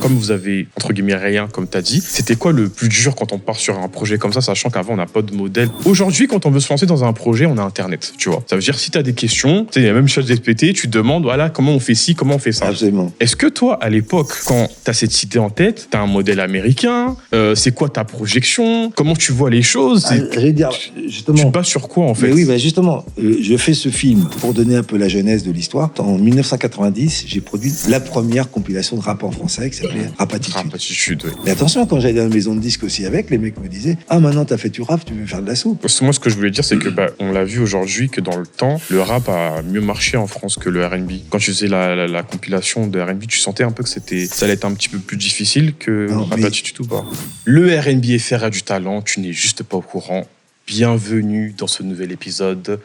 comme vous avez, entre guillemets, rien, comme tu as dit, c'était quoi le plus dur quand on part sur un projet comme ça, sachant qu'avant, on n'a pas de modèle? Aujourd'hui, quand on veut se lancer dans un projet, on a Internet, tu vois. Ça veut dire, si tu as des questions, tu sais, il y a même ChatGPT, tu te demandes, voilà, comment on fait ci, comment on fait ça. Absolument. Est-ce que toi, à l'époque, quand tu as cette idée en tête, tu as un modèle américain, c'est quoi ta projection? Comment tu vois les choses? Je vais dire, justement... Tu te bases sur quoi, en fait? Mais oui, justement, je fais ce film pour donner un peu la genèse de l'histoire. En 1990, j'ai produit la première compilation de rap en français qui s'appelait Rapatitude. Rapatitude, oui. Mais attention, quand j'allais dans la maison de disques aussi avec, les mecs me disaient « Ah, maintenant t'as fait du rap, tu veux faire de la soupe ». Moi, ce que je voulais dire, c'est que on l'a vu aujourd'hui que dans le temps, le rap a mieux marché en France que le R&B. Quand tu faisais la compilation de R&B, tu sentais un peu que ça allait être un petit peu plus difficile que Rapatitude ou pas. Le R&B FR a du talent, tu n'es juste pas au courant. Bienvenue dans ce nouvel épisode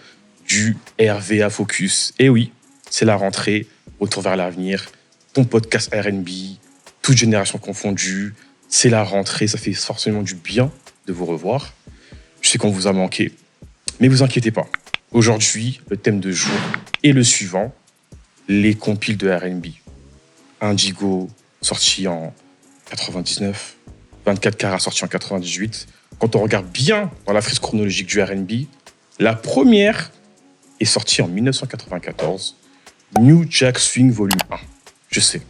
du RVA Focus. Et oui, c'est la rentrée, retour vers l'avenir, ton podcast R&B, toute génération confondue. C'est la rentrée, ça fait forcément du bien de vous revoir. Je sais qu'on vous a manqué, mais vous inquiétez pas. Aujourd'hui, le thème de jour est le suivant, les compiles de R&B. Indigo, sorti en 99, 24 carats, sorti en 98. Quand on regarde bien dans la frise chronologique du R&B, la première est sortie en 1994, New Jack Swing Volume 1. Je sais,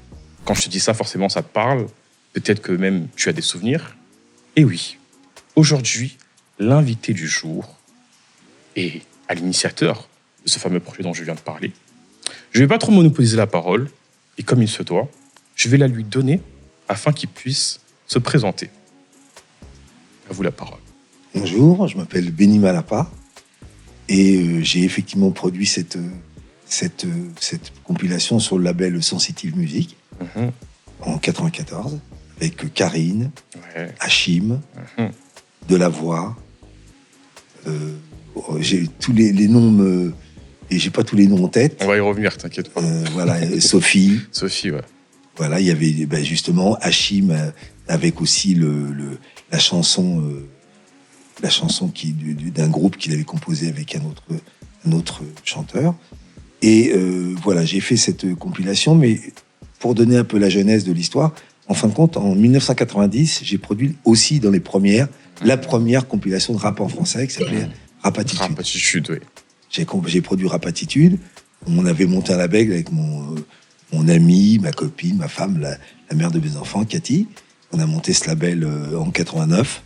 quand je te dis ça, forcément, ça te parle. Peut-être que même tu as des souvenirs. Et oui, aujourd'hui, l'invité du jour est à l'initiateur de ce fameux projet dont je viens de parler. Je ne vais pas trop monopoliser la parole, et comme il se doit, je vais la lui donner afin qu'il puisse se présenter. À vous la parole. Bonjour, je m'appelle Benny Malapa et j'ai effectivement produit cette compilation sur le label Sensitive Music en 94 avec Karine, Hachim, Delavoye. J'ai tous les noms et j'ai pas tous les noms en tête. On va y revenir, t'inquiète pas. Voilà, Sophie. Sophie, ouais. Voilà, il y avait justement Hachim avec aussi la chanson d'un groupe qu'il avait composé avec un autre chanteur. Et voilà, j'ai fait cette compilation, mais pour donner un peu la genèse de l'histoire, en fin de compte, en 1990, j'ai produit aussi dans les premières, la première compilation de rap en français qui s'appelait Rapatitude. Rapatitude, oui. J'ai produit Rapatitude. On avait monté un label avec mon ami, ma copine, ma femme, la mère de mes enfants, Cathy. On a monté ce label en 89.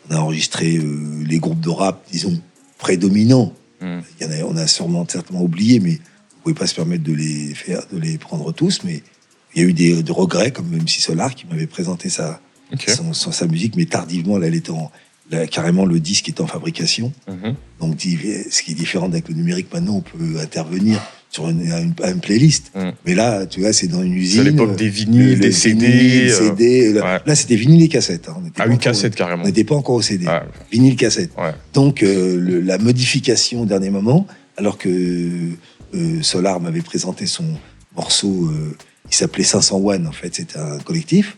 On a enregistré les groupes de rap, disons, prédominants. On a certainement oublié, mais on ne pouvait pas se permettre de les prendre tous. Mais il y a eu des regrets, comme MC Solar, qui m'avait présenté sa musique, mais tardivement, elle était carrément le disque est en fabrication. Donc, ce qui est différent avec le numérique, maintenant, on peut intervenir sur une playlist. Mais là, tu vois, c'est dans une usine. C'est à l'époque des vinyles, des CD. Là, c'était vinyle et cassette. Une cassette, carrément. On n'était pas encore au CD. Ouais. Vinyle, cassette. Ouais. Donc, la modification au dernier moment, alors que Solar m'avait présenté son morceau, il s'appelait 501, en fait, c'était un collectif.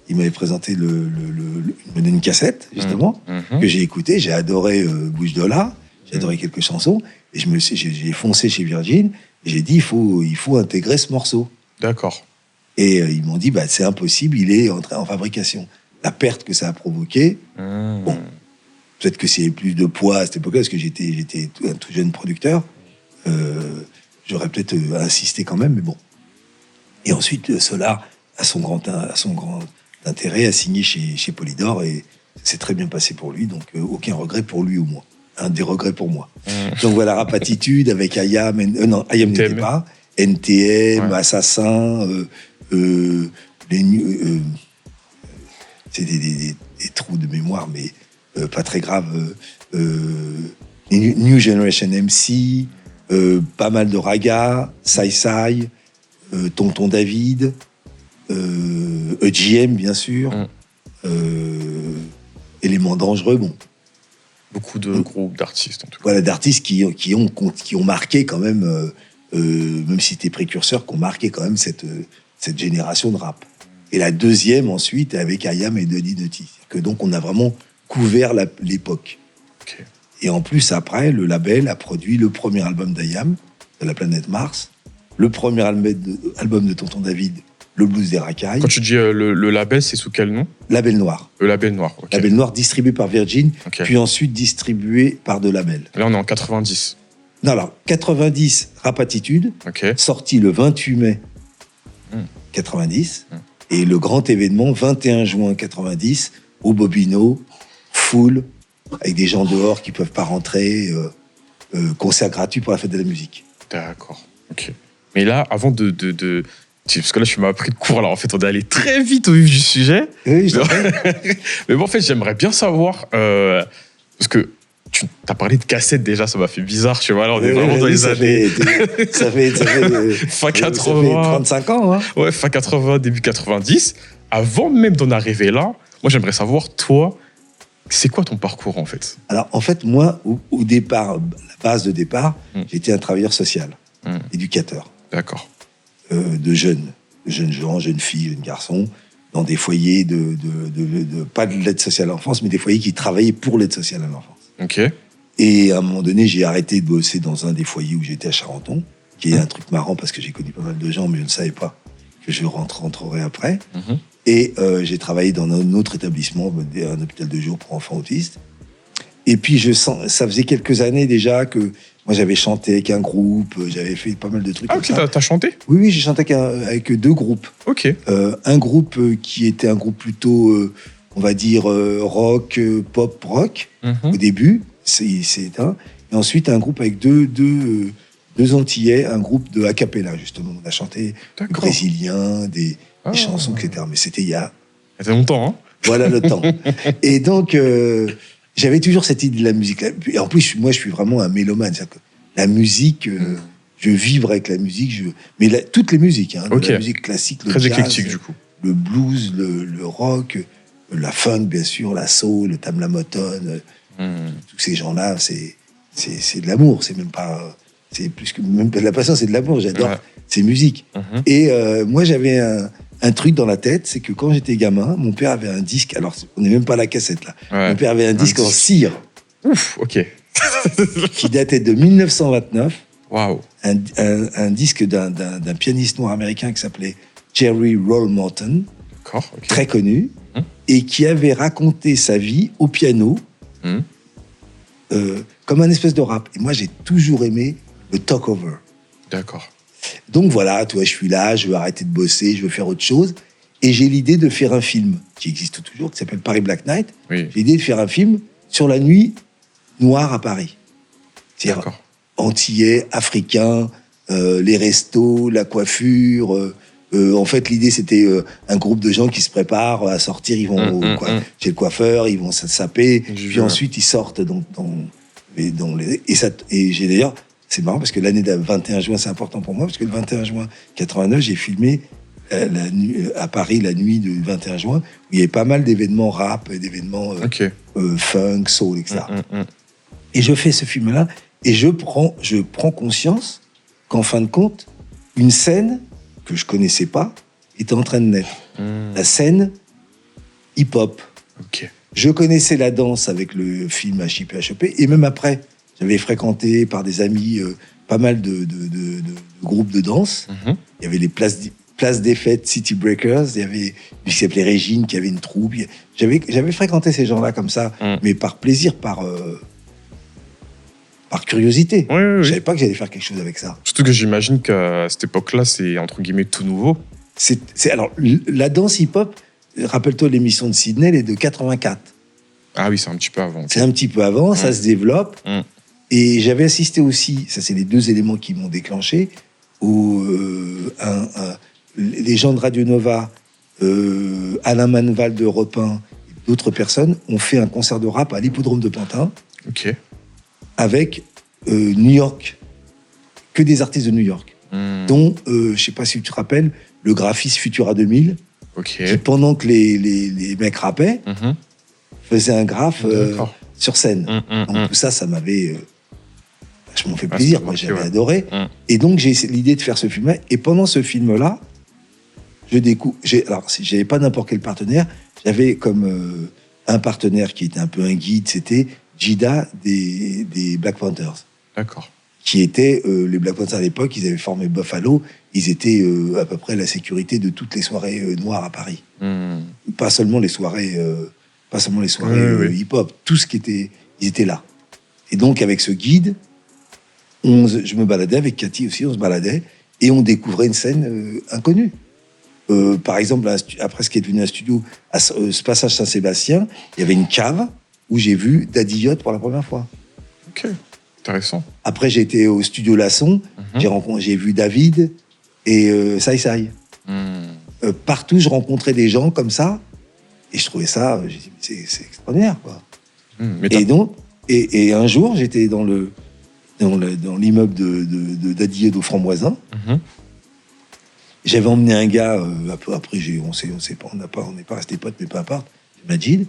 Il m'avait présenté il me donnait une cassette, justement, que j'ai écouté. J'ai adoré Bouche Dollar, j'ai adoré quelques chansons. Et j'ai foncé chez Virgin, et j'ai dit, il faut intégrer ce morceau. D'accord. Et ils m'ont dit, c'est impossible, il est en fabrication. La perte que ça a provoqué, bon, peut-être que c'est plus de poids à cette époque-là, parce que j'étais un tout jeune producteur. J'aurais peut-être insisté quand même, mais bon. Et ensuite, Solar, à son grand intérêt, a signé chez Polydor, et c'est très bien passé pour lui, donc aucun regret pour lui ou moi. Un des regrets pour moi. Donc voilà, Rapatitude avec Ayam, Ayam n'était pas, NTM, Assassin, c'est des trous de mémoire, mais pas très grave. New Generation MC, pas mal de raga, Sai Sai, Tonton David, EGM bien sûr, Éléments dangereux, bon. Beaucoup de groupes, d'artistes en tout cas. Voilà, d'artistes qui ont marqué quand même, même si c'était précurseurs, qui ont marqué quand même cette génération de rap. Et la deuxième ensuite avec Ayam et Dodi Doti. Que donc on a vraiment couvert l'époque. Okay. Et en plus après, le label a produit le premier album d'Ayam, de la planète Mars, le premier album de Tonton David, le blues des racailles. Quand tu dis le label, c'est sous quel nom? Label Noir. Le label Noir, ok. Label Noir distribué par Virgin, Ok. puis ensuite distribué par De Label. Là, on est en 90. Non, alors, 90, Rap Attitude, Ok. sorti le 28 mai Mm. 90, et le grand événement, 21 juin 90, au Bobino, full, avec des gens dehors qui peuvent pas rentrer, concert gratuit pour la fête de la musique. D'accord. Ok. Mais là, avant de... Parce que là, tu m'as appris de cours, là. En fait, on est allé très vite au vif du sujet. Oui, je Mais bon, en fait, j'aimerais bien savoir... parce que tu as parlé de cassettes déjà, ça m'a fait bizarre, tu vois. Là, on est vraiment dans les années... Ça fait fin 80. 35 ans, hein. Ouais, fin 80, début 90. Avant même d'en arriver là, moi, j'aimerais savoir, toi, c'est quoi ton parcours, en fait? Alors, en fait, moi, au départ, la base de départ, j'étais un travailleur social, éducateur. D'accord. De jeunes gens, jeunes filles, jeunes garçons, dans des foyers pas de l'aide sociale à l'enfance, mais des foyers qui travaillaient pour l'aide sociale à l'enfance. Ok. Et à un moment donné, j'ai arrêté de bosser dans un des foyers où j'étais à Charenton, qui est un truc marrant parce que j'ai connu pas mal de gens, mais je ne savais pas que je rentrerai après. Et j'ai travaillé dans un autre établissement, un hôpital de jour pour enfants autistes. Et puis, ça faisait quelques années déjà que moi, j'avais chanté avec un groupe, j'avais fait pas mal de trucs. Ah, comme ok, ça. t'as chanté? Oui, j'ai chanté avec deux groupes. Ok. Un groupe qui était un groupe plutôt, on va dire, rock, pop rock, au début, c'est un. Et ensuite, un groupe avec deux Antillais, un groupe de a cappella, justement. On a chanté du brésilien, des chansons, etc. Mais c'était il y a longtemps, hein? Voilà le temps. Et donc, j'avais toujours cette idée de la musique. Et en plus, moi, je suis vraiment un mélomane. C'est-à-dire que la musique, je vibre avec la musique. Mais toutes les musiques, hein, la musique classique, le très jazz, éclectique, du coup. Le blues, le rock, la funk, bien sûr, la soul, le Tamla Motown. Tous ces gens-là, c'est de l'amour. C'est même pas... C'est plus que même pas de la passion, c'est de l'amour. J'adore ces musiques. Et moi, j'avais un truc dans la tête, c'est que quand j'étais gamin, mon père avait un disque. Alors, on n'est même pas à la cassette là. Mon père avait un disque en cire. Ouf, ok. Qui datait de 1929. Waouh. Un disque d'un pianiste noir américain qui s'appelait Jerry Roll Morton. D'accord. Okay. Très connu. Et qui avait raconté sa vie au piano. Comme un espèce de rap. Et moi, j'ai toujours aimé le talk-over. D'accord. Donc voilà, toi, je suis là, je veux arrêter de bosser, je veux faire autre chose. Et j'ai l'idée de faire un film qui existe toujours, qui s'appelle Paris Black Night. Oui. J'ai l'idée de faire un film sur la nuit noire à Paris. C'est-à-dire antillais, africains, les restos, la coiffure. En fait, l'idée, c'était un groupe de gens qui se préparent à sortir. Ils vont chez le coiffeur, ils vont se saper. Puis ensuite, ils sortent et j'ai d'ailleurs... C'est marrant parce que l'année de 21 juin, c'est important pour moi, parce que le 21 juin 89, j'ai filmé à Paris la nuit du 21 juin, où il y avait pas mal d'événements rap, d'événements funk, soul, etc. Et je fais ce film-là, et je prends conscience qu'en fin de compte, une scène que je connaissais pas était en train de naître. La scène hip-hop. Je connaissais la danse avec le film HIP, et même après, j'avais fréquenté par des amis pas mal de groupes de danse. Il y avait les places des fêtes City Breakers. Il y avait lui qui s'appelait Régine, qui avait une troupe. J'avais fréquenté ces gens-là comme ça, mais par plaisir, par curiosité. Je savais pas que j'allais faire quelque chose avec ça. Surtout que j'imagine qu'à cette époque-là, c'est entre guillemets tout nouveau. Alors, la danse hip-hop, rappelle-toi l'émission de Sydney, elle est de 84. Ah oui, c'est un petit peu avant. C'est un petit peu avant, ça se développe. Et j'avais assisté aussi, ça c'est les deux éléments qui m'ont déclenché, où les gens de Radio Nova, Alain Manval de Europe 1, et d'autres personnes ont fait un concert de rap à l'hippodrome de Pantin, avec New York, que des artistes de New York, dont, je sais pas si tu te rappelles, le graphiste Futura 2000, qui pendant que les mecs rappaient, faisait un graphe sur scène. Donc tout ça m'avait... Je m'en fais plaisir, moi j'avais adoré. Et donc j'ai l'idée de faire ce film-là. Et pendant ce film-là, je découvre... Alors, j'avais pas n'importe quel partenaire. J'avais comme un partenaire qui était un peu un guide, c'était Jida des Black Panthers. D'accord. Qui était... les Black Panthers à l'époque, ils avaient formé Buffalo. ils étaient à peu près la sécurité de toutes les soirées noires à Paris. Pas seulement les soirées, hip-hop, tout ce qui était, ils étaient là. Et donc avec ce guide, je me baladais avec Cathy aussi, on se baladait et on découvrait une scène inconnue. Par exemple, après ce qui est devenu un studio, à ce passage Saint-Sébastien, il y avait une cave où j'ai vu Daddy Yacht pour la première fois. Ok, intéressant. Après, j'ai été au studio Lasson, j'ai vu David et Sai Sai. Partout, je rencontrais des gens comme ça et je trouvais ça, j'ai dit, c'est extraordinaire, quoi. Et donc, et un jour, j'étais dans l'immeuble de Daddy Yacht au Framboisin. J'avais emmené un gars, un peu après, on n'est pas resté potes, mais peu importe, Majid.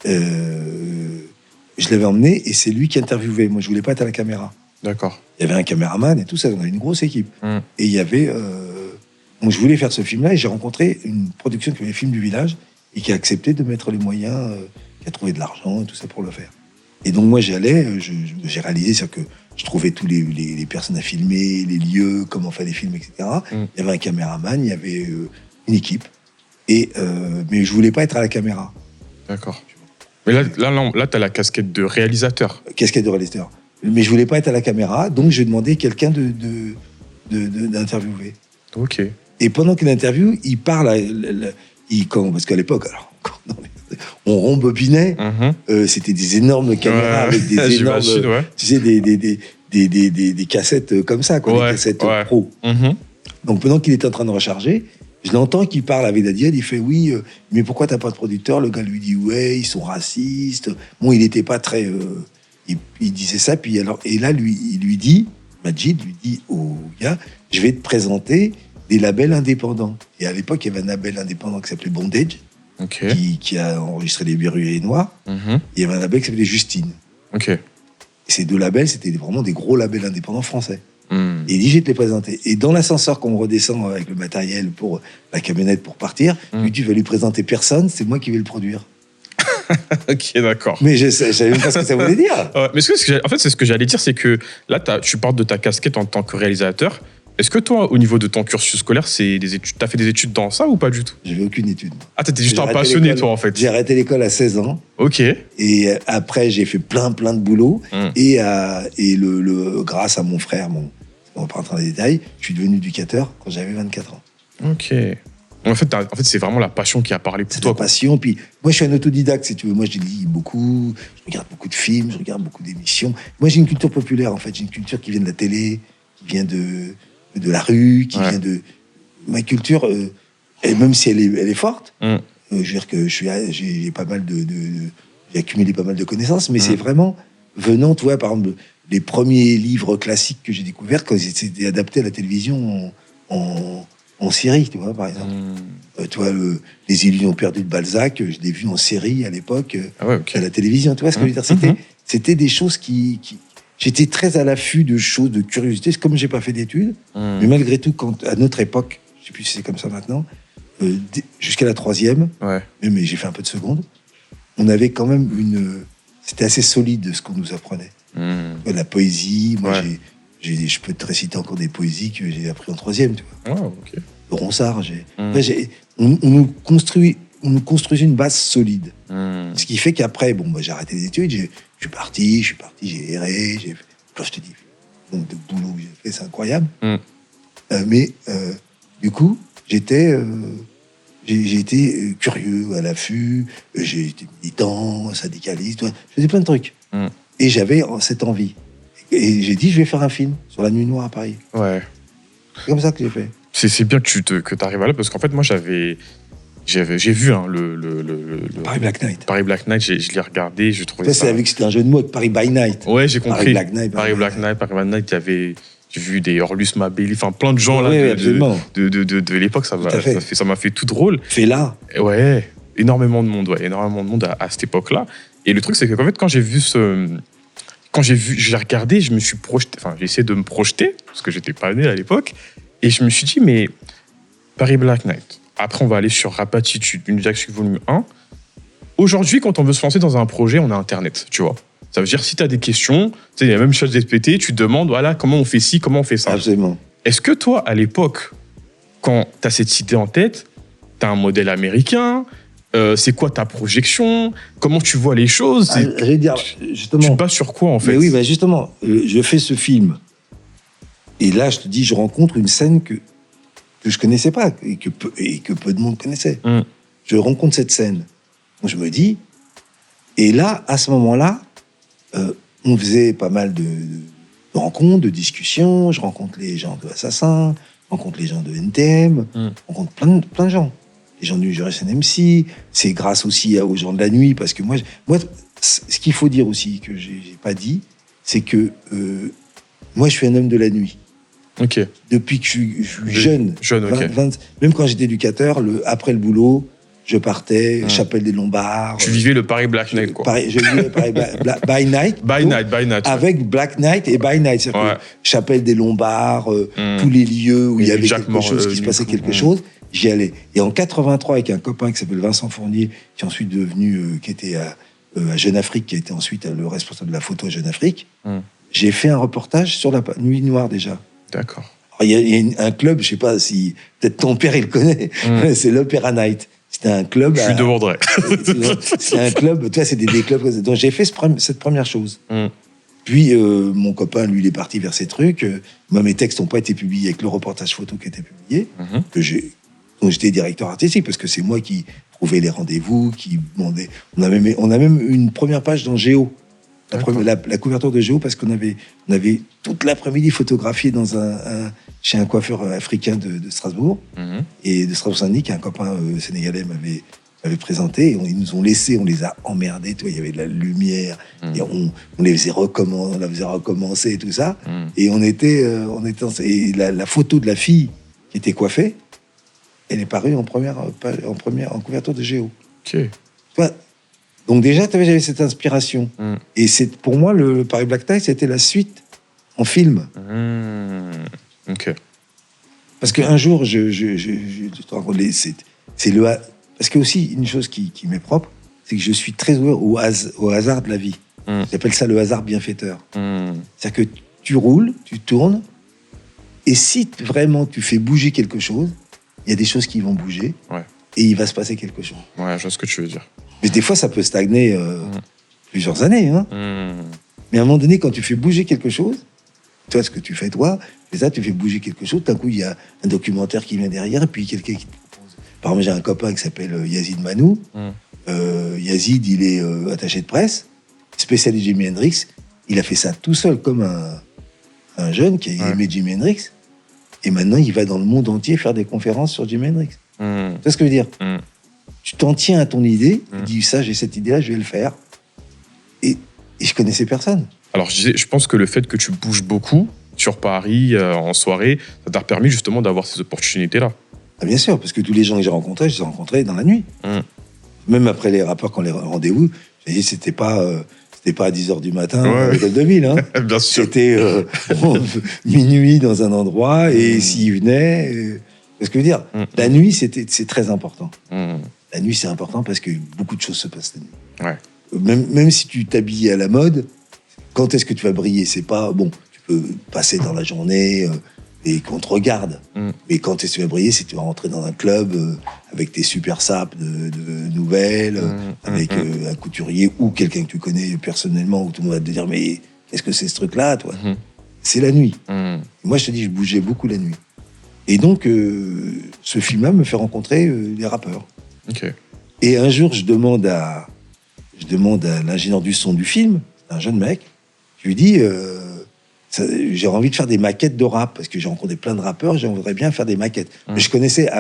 Je l'avais emmené et c'est lui qui interviewait. Moi, je voulais pas être à la caméra. D'accord. Il y avait un caméraman et tout ça, on avait une grosse équipe. Et il y avait... donc, je voulais faire ce film-là et j'ai rencontré une production qui avait Film du Village et qui a accepté de mettre les moyens, qui a trouvé de l'argent et tout ça pour le faire. Et donc, moi, j'ai réalisé, c'est-à-dire que je trouvais tous les personnes à filmer, les lieux, comment faire les films, etc. Il y avait un caméraman, il y avait une équipe. Mais je voulais pas être à la caméra. D'accord. Mais là tu as la casquette de réalisateur. Casquette de réalisateur. Mais je voulais pas être à la caméra, donc j'ai demandé à quelqu'un d'interviewer. Ok. Et pendant qu'il interviewe, il parle, parce qu'à l'époque, on rembobinait, c'était des énormes caméras avec des énormes, tu sais, des cassettes comme ça, quoi, des cassettes pro. Donc pendant qu'il était en train de recharger, je l'entends qu'il parle avec Dadiel, il fait oui, mais pourquoi t'as pas de producteur? Le gars lui dit ouais, ils sont racistes. Bon, il était pas très, il disait ça, puis alors, et là il lui dit, Majid lui dit au gars, je vais te présenter des labels indépendants. Et à l'époque, il y avait un label indépendant qui s'appelait Bondage, qui a enregistré Les Verrues Noirs. Il y avait un label qui s'appelait Justine. Et ces deux labels, c'était vraiment des gros labels indépendants français. Et il dit, je vais te les présenter. Et dans l'ascenseur, quand on redescend avec le matériel pour la camionnette pour partir, lui, tu vas lui présenter personne, c'est moi qui vais le produire. Ok, d'accord. Mais je savais même pas ce que ça voulait dire. Mais en fait, c'est ce que j'allais dire, c'est que là, tu parles de ta casquette en tant que réalisateur. Est-ce que toi, au niveau de ton cursus scolaire, t'as fait des études dans ça ou pas du tout? J'avais aucune étude. Ah, t'étais juste un passionné, toi, en fait. J'ai arrêté l'école à 16 ans. Ok. Et après, j'ai fait plein de boulot. Et grâce à mon frère, on va pas rentrer dans les détails, je suis devenu éducateur quand j'avais 24 ans. Ok. En fait, c'est vraiment la passion qui a parlé pour toi. C'est la passion. Puis, moi, je suis un autodidacte, si tu veux. Moi, je lis beaucoup, je regarde beaucoup de films, je regarde beaucoup d'émissions. Moi, j'ai une culture populaire, en fait. J'ai une culture qui vient de la télé, qui vient de la rue, qui vient de... Ma culture, même si elle est forte, je veux dire que j'ai pas mal j'ai accumulé pas mal de connaissances, mais c'est vraiment venant, tu vois, par exemple, les premiers livres classiques que j'ai découverts quand ils étaient adaptés à la télévision en série, tu vois, par exemple. Tu vois, Les Illusions perdues de Balzac, je l'ai vu en série à l'époque, à la télévision, tu vois ce que je veux dire. C'était des choses qui... J'étais très à l'affût de choses, de curiosité. C'est comme j'ai pas fait d'études, mais malgré tout, à notre époque, je sais plus si c'est comme ça maintenant, jusqu'à la 3e, mais j'ai fait un peu de seconde, on avait quand même c'était assez solide ce qu'on nous apprenait. La poésie, moi, je peux te réciter encore des poésies que j'ai appris en 3e, tu vois. Le Ronsard, on nous construisait une base solide. Ce qui fait qu'après, j'ai arrêté les études, je suis parti, j'ai erré, je te dis, donc de boulot que j'ai fait, c'est incroyable. Mais du coup, j'ai été curieux, à l'affût, j'ai été militant, syndicaliste, je faisais plein de trucs. Et j'avais cette envie. Et j'ai dit, je vais faire un film sur la nuit noire à Paris. C'est comme ça que j'ai fait. C'est bien que tu arrives à là, parce qu'en fait, moi, j'ai vu le Paris Black Knight. Paris Black Knight, je l'ai regardé, je trouvais ça... C'est avec c'était un jeu de mots avec Paris by Night. Ouais, j'ai compris. Paris Black Knight, j'ai vu des Orlus Mabelli, enfin plein de gens là de l'époque, ça m'a fait tout drôle. Fela. Ouais, énormément de monde à cette époque-là. Et le truc, c'est qu'en fait, quand j'ai regardé, je me suis projeté, j'ai essayé de me projeter, parce que j'étais pas né à l'époque, et je me suis dit, mais Paris Black Knight. Après, on va aller sur Rapatitude, une Jackson volume 1. Aujourd'hui, quand on veut se lancer dans un projet, on a Internet, tu vois. Ça veut dire, si tu as des questions, tu sais, il y a même chose GPT, tu te demandes, voilà, comment on fait ci, comment on fait ça. Absolument. Est-ce que toi, à l'époque quand tu as cette idée en tête, tu as un modèle américain, c'est quoi ta projection? Comment tu vois les choses? Je vais dire, justement. Tu te bases sur quoi, en fait? Mais oui, justement, je fais ce film. Et là, je te dis, je rencontre une scène que je connaissais pas et que peu de monde connaissait. Je rencontre cette scène. Donc, je me dis... Et là, à ce moment-là, on faisait pas mal de rencontres, de discussions. Je rencontre les gens de Assassin, je rencontre les gens de NTM, je rencontre plein de gens. Les gens du Generation MC. C'est grâce aussi aux gens de la nuit, parce que moi ce qu'il faut dire aussi, que j'ai pas dit, c'est que moi, je suis un homme de la nuit. Ok. Depuis que je suis jeune. Ok. Même quand j'étais éducateur, après le boulot, je partais, Chapelle des Lombards. Tu vivais le Paris Black Night, quoi. Je vivais le Paris by night. By night. Avec Black Night et by night. C'est-à-dire que Chapelle des Lombards, tous les lieux où il y avait quelque chose, qui se passait quelque chose, j'y allais. Et en 83, avec un copain qui s'appelle Vincent Fournier, qui est ensuite devenu, qui était à Jeune Afrique, qui a été ensuite le responsable de la photo à Jeune Afrique, j'ai fait un reportage sur la Nuit Noire déjà. D'accord. Il y a un club, je sais pas si peut-être ton père il le connaît, c'est l'Opéra Night. C'était un club. Je lui demanderai. C'est un club. Toi, c'est des clubs. Donc j'ai fait cette première chose. Puis mon copain, lui, il est parti vers ces trucs. Moi, mes textes n'ont pas été publiés avec le reportage photo qui a été publié. Donc j'étais directeur artistique parce que c'est moi qui trouvais les rendez-vous, qui demandais. On a même une première page dans Géo. La couverture de Géo, parce qu'on avait toute l'après-midi photographié chez un coiffeur africain de Strasbourg, et de Strasbourg-Saint-Denis, qu'un copain sénégalais m'avait présenté. Ils nous ont laissé, on les a emmerdés. Il y avait de la lumière, et on les faisait recommencer et tout ça. Et et la photo de la fille qui était coiffée, elle est parue en couverture de Géo. Ok. Donc déjà, j'avais cette inspiration. Et pour moi, le Paris Black Night, c'était la suite en film. Ok. Parce qu'un jour, je te raconte, parce que aussi, une chose qui m'est propre, c'est que je suis très ouvert au hasard de la vie. J'appelle ça le hasard bienfaiteur. C'est-à-dire que tu roules, tu tournes, et si vraiment tu fais bouger quelque chose, il y a des choses qui vont bouger, et il va se passer quelque chose. Ouais, je vois ce que tu veux dire. Mais des fois, ça peut stagner plusieurs années. Mais à un moment donné, quand tu fais bouger quelque chose, tu vois ce que tu fais, toi, et ça, tu fais bouger quelque chose, d'un coup, il y a un documentaire qui vient derrière, et puis quelqu'un qui te propose. Par exemple, j'ai un copain qui s'appelle Yazid Manou. Yazid, il est attaché de presse, spécialiste Jimi Hendrix. Il a fait ça tout seul, comme un jeune qui a aimé Jimi Hendrix. Et maintenant, il va dans le monde entier faire des conférences sur Jimi Hendrix. Tu vois ce que je veux dire? Tu t'en tiens à ton idée, tu dis ça, j'ai cette idée-là, je vais le faire. Et je connaissais personne. Alors, je pense que le fait que tu bouges beaucoup sur Paris, en soirée, ça t'a permis justement d'avoir ces opportunités-là. Ah, bien sûr, parce que tous les gens que j'ai rencontrés, je les ai rencontrés dans la nuit. Même après les rappeurs, quand les rendez-vous, j'ai dit, c'était pas à 10h du matin à l'hôtel de ville. Bien sûr. C'était minuit dans un endroit, et s'ils venaient... ce que je veux dire, la nuit, c'est très important. La nuit, c'est important parce que beaucoup de choses se passent la nuit. Même si tu t'habilles à la mode, quand est-ce que tu vas briller? C'est pas... Bon, tu peux passer dans la journée et qu'on te regarde. Mais quand est-ce que tu vas briller, c'est que tu vas rentrer dans un club avec tes super sapes de nouvelles, avec un couturier ou quelqu'un que tu connais personnellement, où tout le monde va te dire, mais qu'est-ce que c'est ce truc-là, toi? C'est la nuit. Moi, je te dis, je bougeais beaucoup la nuit. Et donc, ce film-là me fait rencontrer les rappeurs. Okay. Et un jour, je demande à l'ingénieur du son du film, un jeune mec, je lui dis, j'ai envie de faire des maquettes de rap, parce que j'ai rencontré plein de rappeurs, j'aimerais bien faire des maquettes. Mais je connaissais,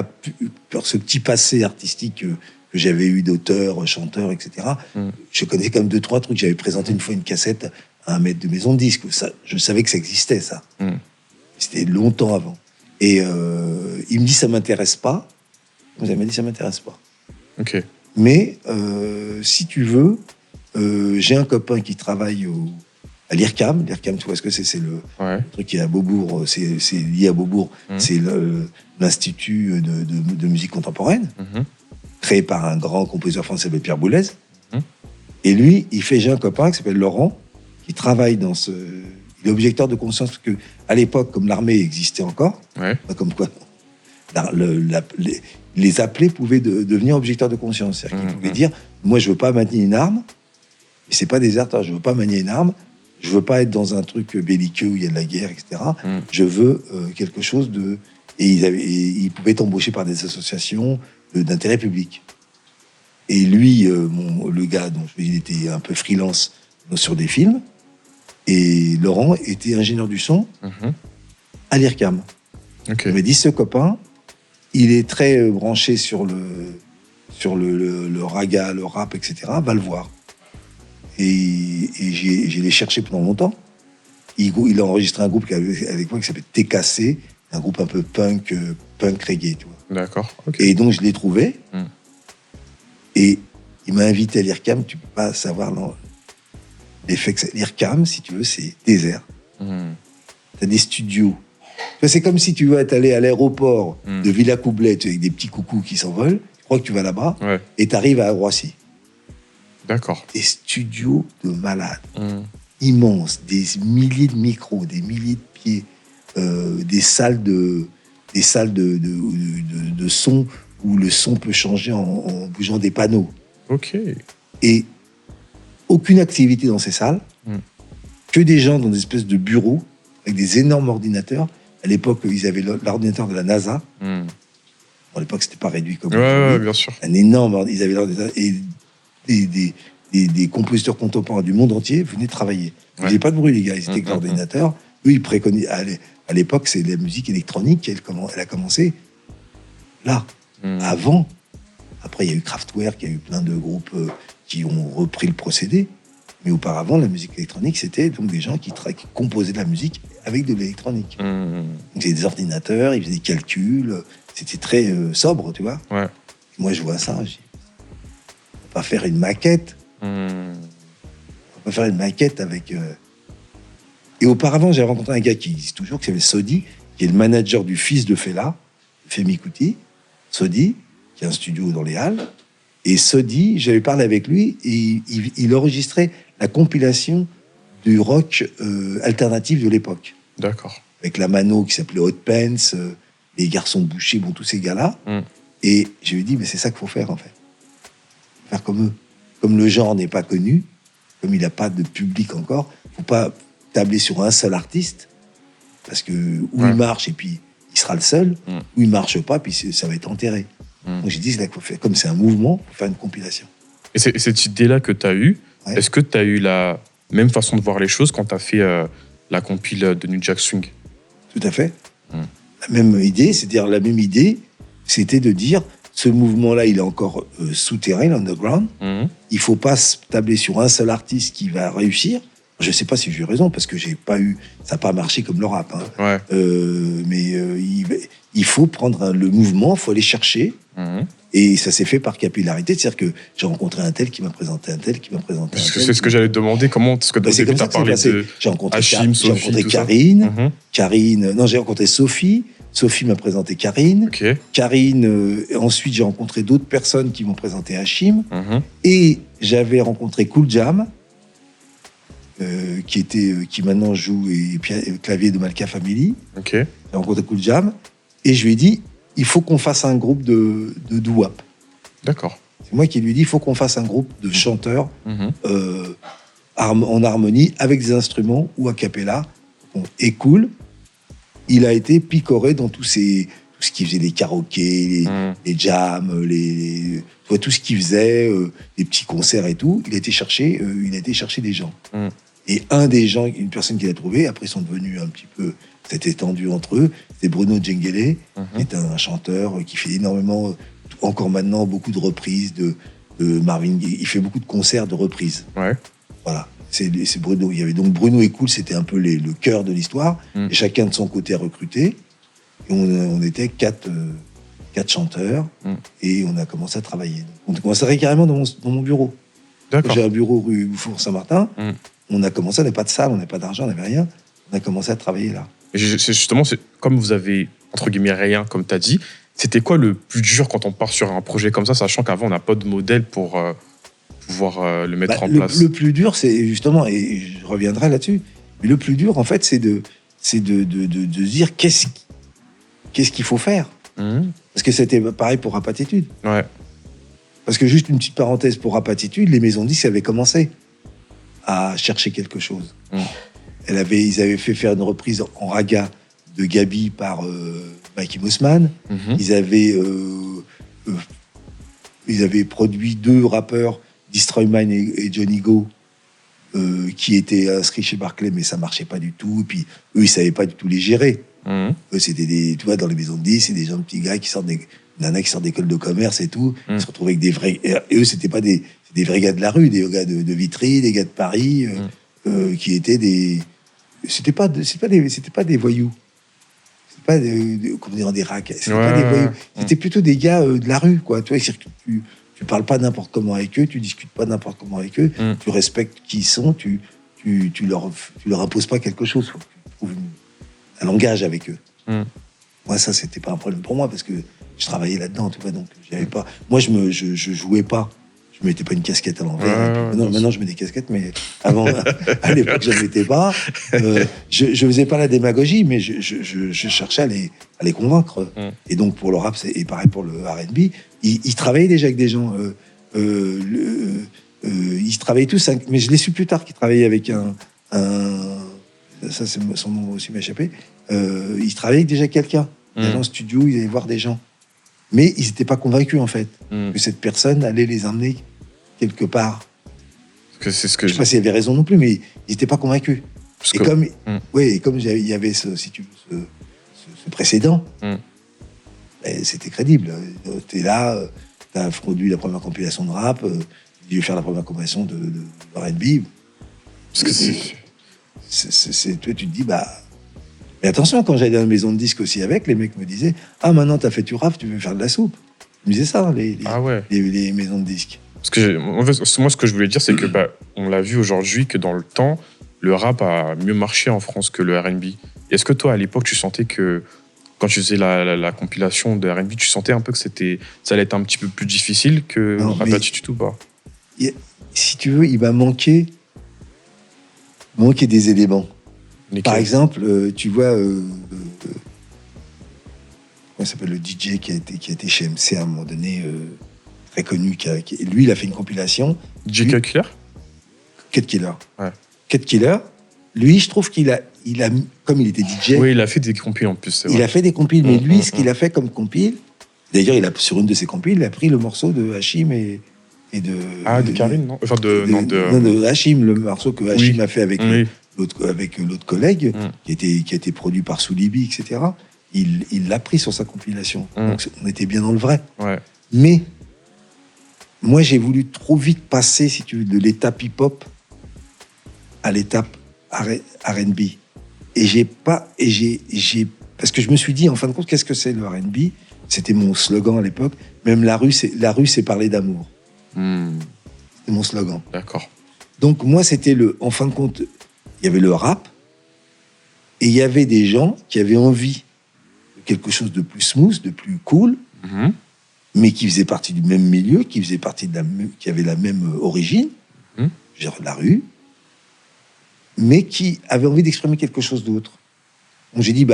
pour ce petit passé artistique que j'avais eu d'auteur, chanteur, etc., je connaissais quand même 2-3 trucs. J'avais présenté une fois une cassette à un maître de maison de disques. Ça, je savais que ça existait, ça. C'était longtemps avant. Et il me dit, ça m'intéresse pas. Vous avez dit, ça m'intéresse pas. Ok. Mais si tu veux, j'ai un copain qui travaille à l'IRCAM. L'IRCAM, tu vois ce que c'est? C'est le truc qui est à Beaubourg. C'est lié à Beaubourg. C'est l'Institut de musique contemporaine, créé par un grand compositeur français qui s'appelle Pierre Boulez. Et lui, j'ai un copain qui s'appelle Laurent, qui travaille dans ce... Il est objecteur de conscience, parce qu'à l'époque, comme l'armée existait encore, pas comme quoi... les appelés pouvaient devenir objecteurs de conscience. C'est-à-dire qu'ils pouvaient dire, moi, je veux pas manier une arme, et c'est pas déserteur, je veux pas manier une arme, je veux pas être dans un truc belliqueux où il y a de la guerre, etc. Je veux quelque chose de... Et ils pouvaient être embauchés par des associations d'intérêt public. Et lui, le gars, donc, il était un peu freelance sur des films, et Laurent était ingénieur du son à l'IRCAM. Okay. Il m'a dit, ce copain, il est très branché sur le raga, le rap, etc. Va le voir. Et j'ai les cherché pendant longtemps. Il a enregistré un groupe avec moi qui s'appelle TKC, un groupe un peu punk reggae, tu vois. D'accord. Okay. Et donc je l'ai trouvé. Et il m'a invité à l'IRCAM. Tu peux pas savoir l'effet que c'est. L'IRCAM, si tu veux, c'est désert. T'as des studios. C'est comme si tu veux être allé à l'aéroport de Villacoublette avec des petits coucous qui s'envolent. Tu crois que tu vas là-bas et t'arrives à Roissy. D'accord. Des studios de malades. Immenses. Des milliers de micros, des milliers de pieds. Des salles de son où le son peut changer en bougeant des panneaux. Ok. Et aucune activité dans ces salles. Que des gens dans des espèces de bureaux avec des énormes ordinateurs. À l'époque, ils avaient l'ordinateur de la NASA. Bon, à l'époque, c'était pas réduit comme ouais, bien sûr. Un énorme. Ils avaient l'ordinateur et des compositeurs contemporains du monde entier venaient travailler. Ils faisaient pas de bruit, les gars. Ils étaient avec l'ordinateur. Eux, ils préconisaient. À l'époque, c'est la musique électronique. Elle a commencé là. Avant. Après, il y a eu Kraftwerk, il y a eu plein de groupes qui ont repris le procédé. Mais auparavant, la musique électronique, c'était donc des gens qui composaient de la musique avec de l'électronique. Ils faisaient des ordinateurs, ils faisaient des calculs. C'était très sobre, tu vois. Ouais. Moi, je vois ça, je dis, on va pas faire une maquette. On va pas faire une maquette avec... Et auparavant, j'ai rencontré un gars qui existe toujours, qui s'appelle Sodi, qui est le manager du fils de Fela, Femi Kuti. Sodi, qui a un studio dans les Halles. Et Sodi, j'avais parlé avec lui, et il enregistrait la compilation du rock alternatif de l'époque. D'accord. Avec la mano qui s'appelait Hot Pants, les Garçons Bouchés, bon, tous ces gars-là. Et je lui ai dit, mais c'est ça qu'il faut faire, en fait. Faire comme eux. Comme le genre n'est pas connu, comme il n'a pas de public encore, il ne faut pas tabler sur un seul artiste, parce que il marche, et puis il sera le seul, ou il ne marche pas, puis ça va être enterré. Donc j'ai dit, c'est là qu'il faut faire. Comme c'est un mouvement, il faut faire une compilation. Et cette idée-là que tu as eue, est-ce que tu as eu la même façon de voir les choses quand tu as fait la compile de New Jack Swing? Tout à fait. La même idée, c'est-à-dire la même idée, c'était de dire, ce mouvement-là, il est encore souterrain, underground. Il ne faut pas se tabler sur un seul artiste qui va réussir. Je ne sais pas si j'ai raison, parce que ça n'a pas marché comme le rap. Mais il faut prendre le mouvement, il faut aller chercher. Et ça s'est fait par capillarité. C'est-à-dire que j'ai rencontré un tel qui m'a présenté un tel, qui m'a présenté un tel. C'est ce que j'allais te demander. Comment est-ce que tu as parlé de Hachim, Sophie, j'ai rencontré Karine. Non, j'ai rencontré Sophie. Sophie m'a présenté Karine. Karine, ensuite, j'ai rencontré d'autres personnes qui m'ont présenté Hachim. Et j'avais rencontré Cool Jam, qui maintenant joue et clavier de Malka Family. J'ai rencontré Cool Jam. Et je lui ai dit, il faut qu'on fasse un groupe de doo-wop. D'accord. C'est moi qui lui ai dit, il faut qu'on fasse un groupe de chanteurs en harmonie, avec des instruments ou a cappella. Et Cool, il a été picoré dans tout ce qu'il faisait, les karaokés, les jams, tout ce qu'il faisait, les petits concerts et tout. Il a été chercher des gens. Et une personne qu'il a trouvée, après ils sont devenus un petit peu, c'était tendu entre eux, c'est Bruno Djengele, qui est un chanteur qui fait énormément, encore maintenant, beaucoup de reprises de Marvin Gaye. Il fait beaucoup de concerts de reprises. Voilà. C'est Bruno. Il y avait donc Bruno et Cool, c'était un peu le cœur de l'histoire. Et chacun de son côté recruté. Et on était quatre chanteurs. Et on a commencé à travailler. On a commencé à travailler carrément dans mon bureau. J'ai un bureau rue Bouffour-Saint-Martin. On a commencé, on n'avait pas de salle, on n'avait pas d'argent, on n'avait rien. On a commencé à travailler là. Et justement, comme vous avez, entre guillemets, rien, comme tu as dit, c'était quoi le plus dur quand on part sur un projet comme ça, sachant qu'avant, on n'a pas de modèle pour pouvoir le mettre en place? Le plus dur, c'est justement, et je reviendrai là-dessus, mais le plus dur, en fait, c'est de dire qu'est-ce qu'il faut faire. Parce que c'était pareil pour Rap Attitude. Ouais. Parce que juste une petite parenthèse pour Rap Attitude, les maisons de disques avaient commencé à chercher quelque chose. Ils avaient fait faire une reprise en raga de Gabi par Mikey Mossman. Ils avaient produit 2 rappeurs, Destroy Mine et Johnny Go, qui étaient inscrits chez Barclay, mais ça marchait pas du tout. Et puis eux, ils savaient pas du tout les gérer. Eux, c'était tu vois, dans les maisons de disques, c'est des gens, petits gars qui sortent nanas qui sortent d'école de commerce et tout. Ils se retrouvaient avec des vrais. Et eux, c'était pas des vrais gars de la rue, des gars de Vitry, des gars de Paris, qui étaient des. C'était pas des voyous. C'était pas comment dire, des racs. C'était pas des voyous. C'était plutôt des gars de la rue, quoi. Tu vois, tu parles pas n'importe comment avec eux, tu discutes pas n'importe comment avec eux, tu respectes qui ils sont, tu leur imposes pas quelque chose. Faut que tu trouves un langage avec eux. Moi, ça, c'était pas un problème pour moi parce que je travaillais là-dedans, tu vois. Donc, j'avais pas. Moi, je jouais pas. Je mettais pas une casquette à l'envers. Maintenant, je mets des casquettes, mais avant, à l'époque, je ne mettais pas. Je faisais pas la démagogie, mais je cherchais à les convaincre. Et donc, pour le rap, et pareil pour le R&B, ils travaillaient déjà avec des gens. Ils travaillaient tous, mais je l'ai su plus tard qu'ils travaillaient avec un ça, c'est son nom aussi m'a échappé. Ils travaillaient avec déjà quelqu'un. Ils allaient en studio, ils allaient voir des gens. Mais ils n'étaient pas convaincus, en fait, que cette personne allait les emmener quelque part. C'est ce que je ne sais pas s'il avait raison non plus, mais ils n'étaient pas convaincus. Et comme il y avait ce précédent, c'était crédible. Tu es là, tu as produit la première compilation de rap, tu veux faire la première compilation de R&B. Parce que toi, tu te dis, bah... Mais attention, quand j'allais dans la maison de disques aussi avec, les mecs me disaient « Ah, maintenant, t'as fait du rap, tu veux faire de la soupe ?» Ils me disaient ça, les maisons de disques. Parce que, en fait, moi, ce que je voulais dire, c'est que on l'a vu aujourd'hui que dans le temps, le rap a mieux marché en France que le R&B. Est-ce que toi, à l'époque, tu sentais que, quand tu faisais la compilation de R&B, tu sentais un peu que ça allait être un petit peu plus difficile que Rap Attitude ou pas? Si tu veux, il m'a manqué des éléments. Par exemple, tu vois, comment s'appelle le DJ qui a été chez MC à un moment donné, très connu, lui, il a fait une compilation. DJ Cut Killer? Cut Killer. Ouais. Cut Killer, lui, je trouve qu'il a, comme il était DJ. Oui, il a fait des compiles en plus. Il a fait des compiles, mais lui, ce qu'il a fait comme compile, d'ailleurs, sur une de ses compiles, il a pris le morceau de Hachim et de. Ah, de Karim, non? Enfin, de Hachim, le morceau que Hachim a fait avec l'autre collègue, qui a été produit par Soulibi, etc. Il l'a pris sur sa compilation. Donc, on était bien dans le vrai. Ouais. Mais moi, j'ai voulu trop vite passer, si tu veux, de l'étape hip-hop à l'étape R&B. Parce que je me suis dit, en fin de compte, qu'est-ce que c'est le R&B? C'était mon slogan à l'époque. Même la rue, c'est parler d'amour. C'était mon slogan. D'accord. Donc moi, c'était en fin de compte, il y avait le rap et il y avait des gens qui avaient envie de quelque chose de plus smooth, de plus cool, mais qui faisaient partie du même milieu, qui avaient la même origine, genre la rue, mais qui avaient envie d'exprimer quelque chose d'autre. Donc j'ai dit,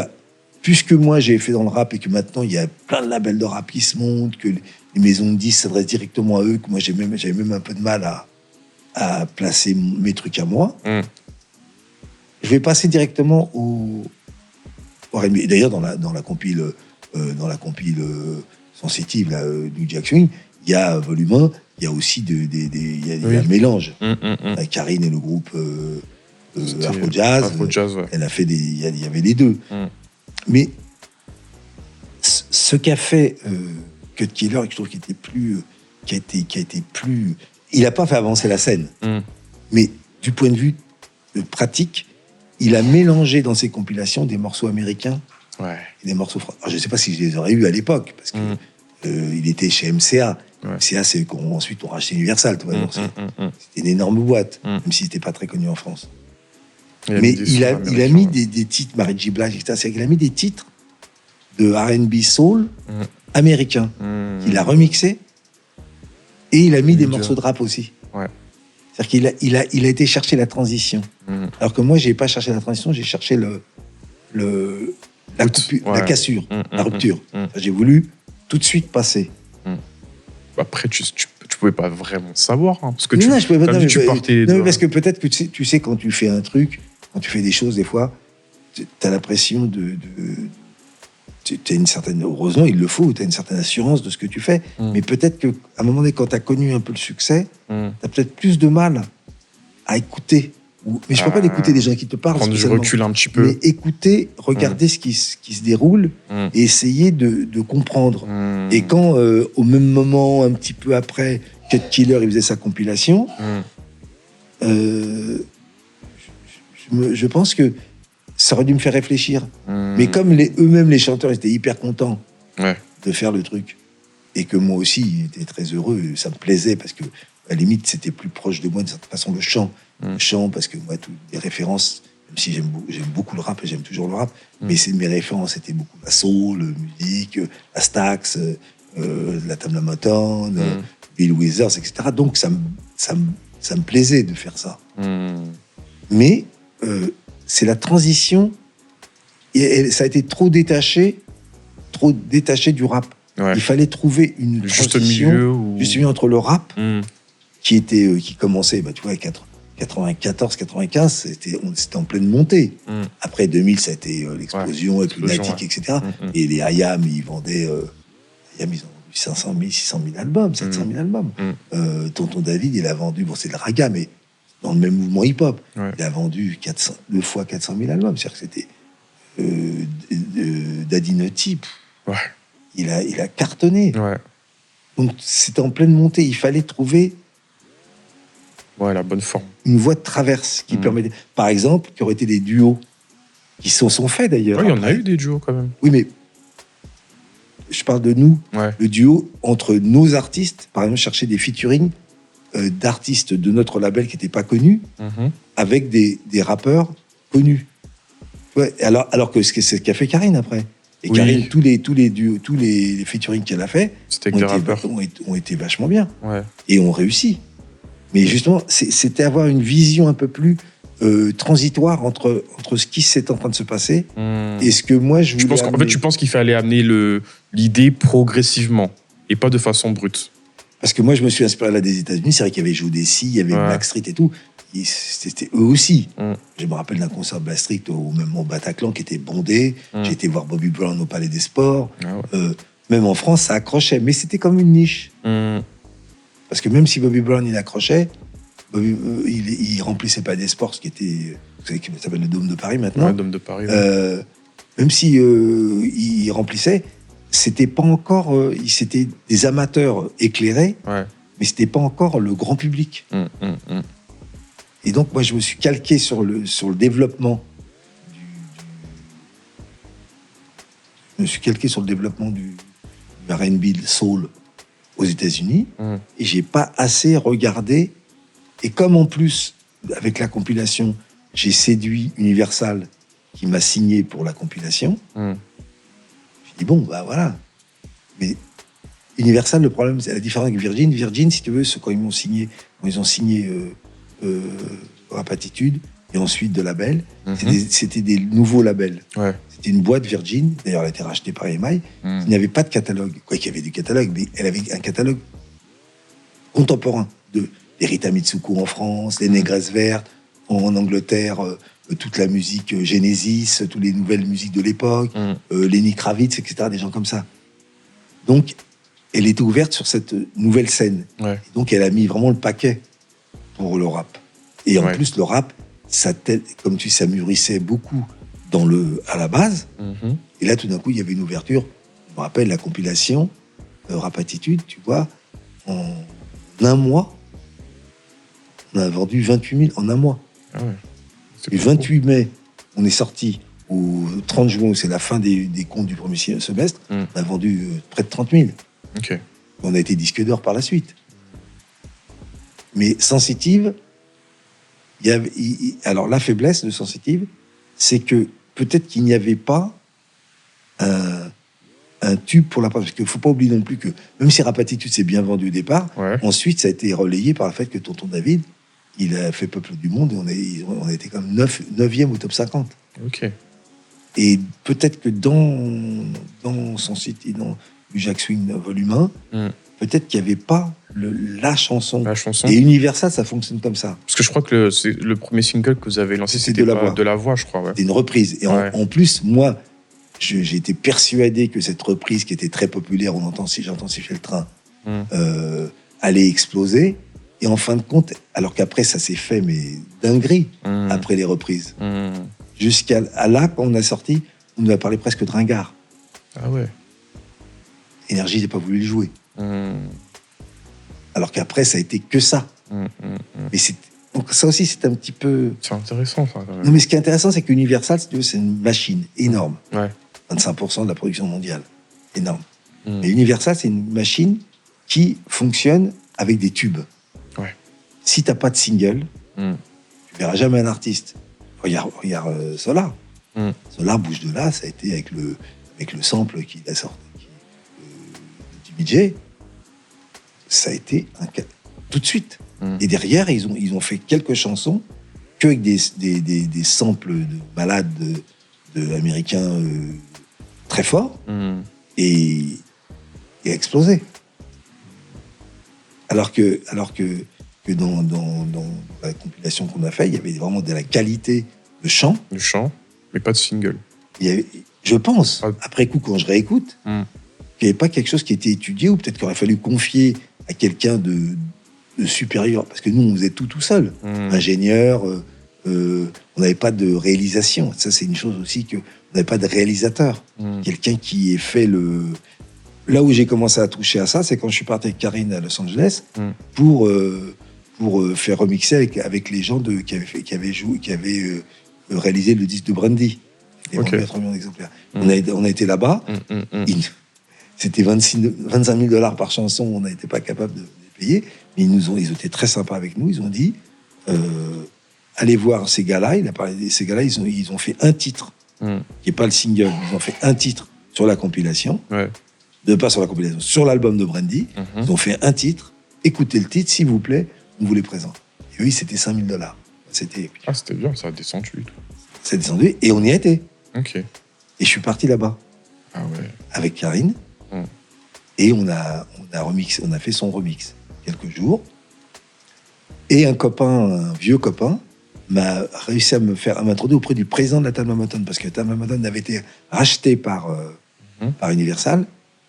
puisque moi j'ai fait dans le rap et que maintenant il y a plein de labels de rap qui se montent, que les maisons de disques s'adressent directement à eux, que moi j'avais même un peu de mal à placer mes trucs à moi, je vais passer directement au R&B. Et d'ailleurs, dans la compile sensitive, New Jack Swing, il y a volume 1, il y a aussi il y a un mélange. Karine et le groupe Afro Jazz, elle a fait il y avait les deux. Mais ce qu'a fait Cut Killer, je trouve qui a été plus, il n'a pas fait avancer la scène, mais du point de vue pratique, il a mélangé dans ses compilations des morceaux américains et des morceaux français. Je ne sais pas si je les aurais eus à l'époque, parce que il était chez MCA. MCA, c'est ensuite on racheté Universal. C'était une énorme boîte, même s'il n'était pas très connu en France. Mais il a mis des titres, Mary J. Blige, etc. C'est-à-dire qu'il a mis des titres de R&B soul américains. Il a remixé et il a mis des morceaux de rap aussi. C'est-à-dire qu'il a été chercher la transition. Alors que moi, je n'ai pas cherché la transition, j'ai cherché la cassure, la rupture. J'ai voulu tout de suite passer. Après, tu pouvais pas vraiment savoir, hein, parce que non, je pouvais pas. tu partais. Non, parce que peut-être que tu sais, quand tu fais un truc, quand tu fais des choses, des fois, tu as l'impression tu as une certaine, heureusement, il le faut, tu as une certaine assurance de ce que tu fais. Mais peut-être qu'à un moment donné, quand tu as connu un peu le succès, tu as peut-être plus de mal à écouter. Mais je ne peux pas l'écouter des gens qui te parlent. Prendre du recul un petit peu. Mais écouter, regarder ce qui se déroule et essayer de comprendre. Et quand, au même moment, un petit peu après, Cut Killer, il faisait sa compilation, je pense que ça aurait dû me faire réfléchir. Mais comme eux-mêmes, les chanteurs, étaient hyper contents de faire le truc, et que moi aussi, j'étais très heureux, ça me plaisait, parce que, à la limite, c'était plus proche de moi, d'une certaine façon, le chant. Le chant, parce que moi, toutes les références, même si j'aime beaucoup le rap, et j'aime toujours le rap, mais mes références, c'était beaucoup la soul, musique, la Stax, la Tamla Motown, Bill Withers, etc. Donc, ça me plaisait de faire ça. Mais c'est la transition, et ça a été trop détaché du rap. Il fallait trouver une transition juste milieu entre le rap, qui commençait, tu vois, 94, 95, c'était en pleine montée. Après 2000, ça a été l'explosion avec Lunatic, etc. Et les IAM, ils vendaient, ils ont vendu 500 000, 600 000 albums, 700 000 albums. Tonton David, il a vendu, c'est le raga, mais dans le même mouvement hip-hop, il a vendu 2 fois 400 000 albums. C'est-à-dire que c'était Daddy Nutty. Il a cartonné. Donc c'était en pleine montée. Il fallait trouver la bonne forme. Une voie de traverse qui permettait, par exemple, qui aurait été des duos qui sont faits d'ailleurs. Il y en a eu des duos quand même. Oui, mais je parle de nous. Le duo entre nos artistes, par exemple, chercher des featuring d'artistes de notre label qui n'étaient pas connus avec des rappeurs connus. Alors que c'est ce qu'a fait Karine après. Et Karine, tous les featuring qu'elle a fait ont été vachement bien et ont réussi. Mais justement, c'était avoir une vision un peu plus transitoire entre ce qui s'est en train de se passer et ce que moi je voulais amener. En fait, tu penses qu'il fallait amener l'idée progressivement et pas de façon brute. Parce que moi, je me suis inspiré là des États-Unis. C'est vrai qu'il y avait Joe Desi, il y avait Blackstreet et tout. C'était eux aussi. Je me rappelle d'un concert de Blackstreet au Bataclan qui était bondé. J'ai été voir Bobby Brown au Palais des Sports. Même en France, ça accrochait. Mais c'était comme une niche. Parce que même si Bobby Brown, il accrochait, il remplissait pas des sports, ce qui était... Vous savez, qui s'appelle le Dôme de Paris maintenant. Dôme de Paris. Même si il remplissait, c'était pas encore... c'était des amateurs éclairés, mais c'était pas encore le grand public. Et donc, moi, je me suis calqué sur le développement du R&B, le soul aux États-Unis, et j'ai pas assez regardé. Et comme en plus, avec la compilation, j'ai séduit Universal, qui m'a signé pour la compilation, j'ai dit bon, voilà. Mais Universal, le problème, c'est la différence avec Virgin. Virgin, si tu veux, quand ils ont signé Rap Attitude et ensuite de labels, c'était des nouveaux labels. C'était une boîte Virgin, d'ailleurs elle a été rachetée par EMI, il n'y avait pas de catalogue. Quoi qu'il y avait du catalogue, mais elle avait un catalogue contemporain des Rita Mitsuko en France, les Négresses Vertes en Angleterre, toute la musique Genesis, toutes les nouvelles musiques de l'époque, Lenny Kravitz, etc., des gens comme ça. Donc, elle était ouverte sur cette nouvelle scène. Et donc, elle a mis vraiment le paquet pour le rap. Et en plus, le rap, comme tu dis, ça mûrissait beaucoup à la base. Et là, tout d'un coup, il y avait une ouverture. Je me rappelle la compilation Rap Attitude, tu vois, en un mois, on a vendu 28 000 en un mois. Le 28 mai, on est sorti. Au 30 juin, c'est la fin des comptes du premier semestre, on a vendu près de 30 000. On a été disque d'or par la suite. Mais Sensitive, alors la faiblesse de Sensitive, c'est que peut-être qu'il n'y avait pas un tube pour la presse. Parce qu'il ne faut pas oublier non plus que, même si Rap Attitude s'est bien vendu au départ, ensuite ça a été relayé par le fait que Tonton David, il a fait Peuple du Monde et on a été comme 9e au top 50. Et peut-être que dans son site, dans du Jack Swing volume 1, peut-être qu'il n'y avait pas la chanson. La chanson. Et Universal, ça fonctionne comme ça. Parce que je crois que le premier single que vous avez lancé, c'était de la voix, je crois. Ouais. C'était une reprise. Et en plus, moi, j'ai été persuadé que cette reprise, qui était très populaire, j'entends siffler le train, allait exploser. Et en fin de compte, alors qu'après, ça s'est fait, mais dinguerie, après les reprises. Jusqu'à là, quand on a sorti, on nous a parlé presque de ringard. Ah ouais. Énergie n'a pas voulu le jouer. Alors qu'après, ça a été que ça. Mais donc ça aussi, c'est un petit peu... C'est intéressant, ça, quand même. Non, mais ce qui est intéressant, c'est qu'Universal, si tu veux, c'est une machine énorme. Ouais. 25% de la production mondiale. Énorme. Et Universal, c'est une machine qui fonctionne avec des tubes. Ouais. Si tu n'as pas de single, tu verras jamais un artiste. Regarde Solar. Solar, Bouge de là, ça a été avec le sample qu'il a sorti, du DJ. Ça a été tout de suite. Et derrière, ils ont fait quelques chansons qu'avec des samples de malades américains très forts et explosé. Alors que dans la compilation qu'on a fait, il y avait vraiment de la qualité de chant. De chant, mais pas de single. Je pense, après coup, quand je réécoute, qu'il n'y avait pas quelque chose qui était étudié, ou peut-être qu'il aurait fallu confier à quelqu'un de supérieur, parce que nous, on faisait tout seul. Ingénieur, on n'avait pas de réalisation. Ça, c'est une chose aussi, qu'on n'avait pas de réalisateur. Quelqu'un qui ait fait le... Là où j'ai commencé à toucher à ça, c'est quand je suis parti avec Karine à Los Angeles pour faire remixer avec les gens qui avaient réalisé le disque de Brandy. C'était 3 millions d'exemplaires. On a été là-bas. C'était $25 000 par chanson. On n'était pas capable de les payer. Mais ils étaient très sympas avec nous. Ils ont dit allez voir ces gars-là. Il a parlé de ces gars-là. Ils ont fait un titre qui n'est pas le single. Ils ont fait un titre sur la compilation. Ouais. Pas sur la compilation, sur l'album de Brandy. Ils ont fait un titre. Écoutez le titre, s'il vous plaît, on vous les présente. Et oui, c'était $5 000. C'était bien, ça a descendu. Ça a descendu et on y a été. Ok. Et je suis parti là-bas. Ah ouais. Avec Karine. Et on a fait son remix quelques jours. Et un vieux copain, m'a réussi à m'introduire auprès du président de la Talma Motown, parce que Talma Motown avait été racheté par Universal.